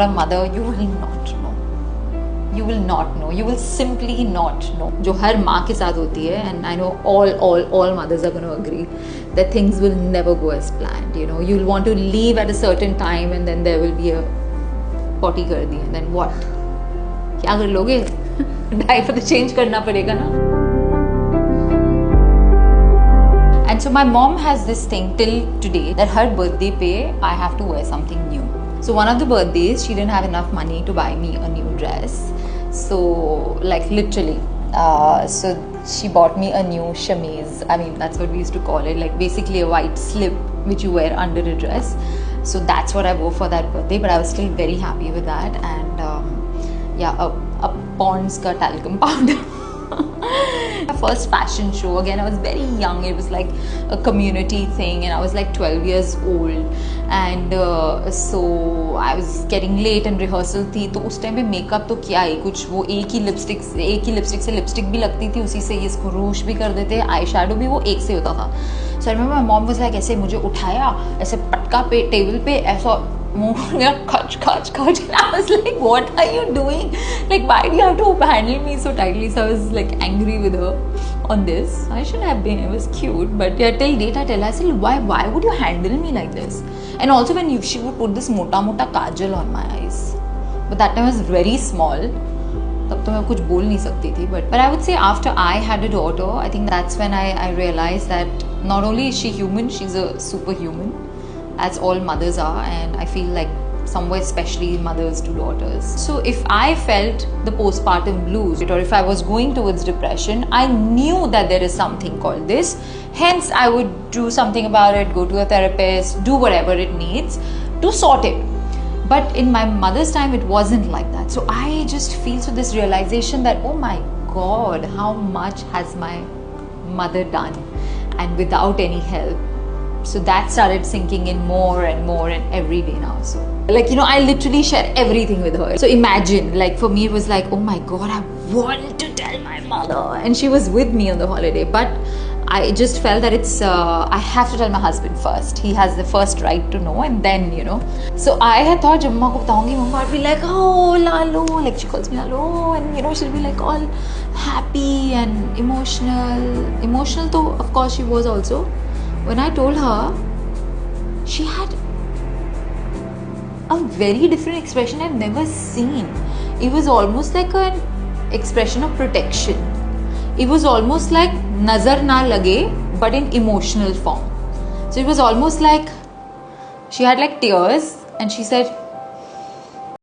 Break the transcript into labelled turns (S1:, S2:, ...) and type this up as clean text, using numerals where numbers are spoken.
S1: A mother, you will not know. You will not know. You will simply not know. जो हर माँ के साथ होती है, and I know all mothers are going to agree that things will never go as planned. You know, you'll want to leave at a certain time, and then there will be a potty कर दी, and then what? क्या कर लोगे? Diaper तो change करना पड़ेगा ना. And so my mom has this thing till today that her birthday pay I have to wear something new. So one of the birthdays she didn't have enough money to buy me a new dress. So like literally, so she bought me a new chemise. I mean that's what we used to call it, like basically a white slip which you wear under a dress. So that's what I wore for that birthday. But I was still very happy with that. And yeah, a Pond's ka talcum powder. My first fashion show, again I was very young, it was like a community thing, and I was like 12 years old, and so I was getting late and rehearsal थी, तो उस time पे makeup तो क्या ही कुछ, वो एक ही lipstick से लिपस्टिक भी लगती थी, उसी से ये इसको रूश भी कर देते, आई शेडो भी वो एक से होता था. So I remember my mom was like, ऐसे मुझे उठाया, ऐसे पटका पे टेबल पे ऐसा खच, and I was like, what are you doing? Like, why do you have to handle me so tightly? So I was like angry with her on this. I shouldn't have been, it was cute, but yeah, till date I tell her, I said, why would you handle me like this? And also when she would put this mota kajal on my eyes, but that time I was very small, तब तो मैं कुछ बोल नहीं सकती थी. But I would say after I had a daughter, I think that's when I realized that not only is she human, she's a superhuman, as all mothers are, and I feel like somewhere especially mothers to daughters. So if I felt the postpartum blues, or if I was going towards depression, I knew that there is something called this. Hence I would do something about it, go to a therapist, do whatever it needs to sort it. But in my mother's time it wasn't like that. So I just feel so this realization that, oh my God, how much has my mother done, and without any help. So that started sinking in more and more, and every day now. So like, you know, I literally share everything with her. So imagine, like for me it was like, oh my God, I want to tell my mother, and she was with me on the holiday, but I just felt that it's I have to tell my husband first. He has the first right to know, and then, you know. So I had thought जब मम्मा को बताऊंगी, मम्मा would be like, oh Lalu, like she calls me Lalu, and you know she'll be like all happy and emotional though of course she was also. When I told her, she had a very different expression I've never seen. It was almost like an expression of protection. It was almost like nazar na lage, but in emotional form. So it was almost like she had like tears, and she said,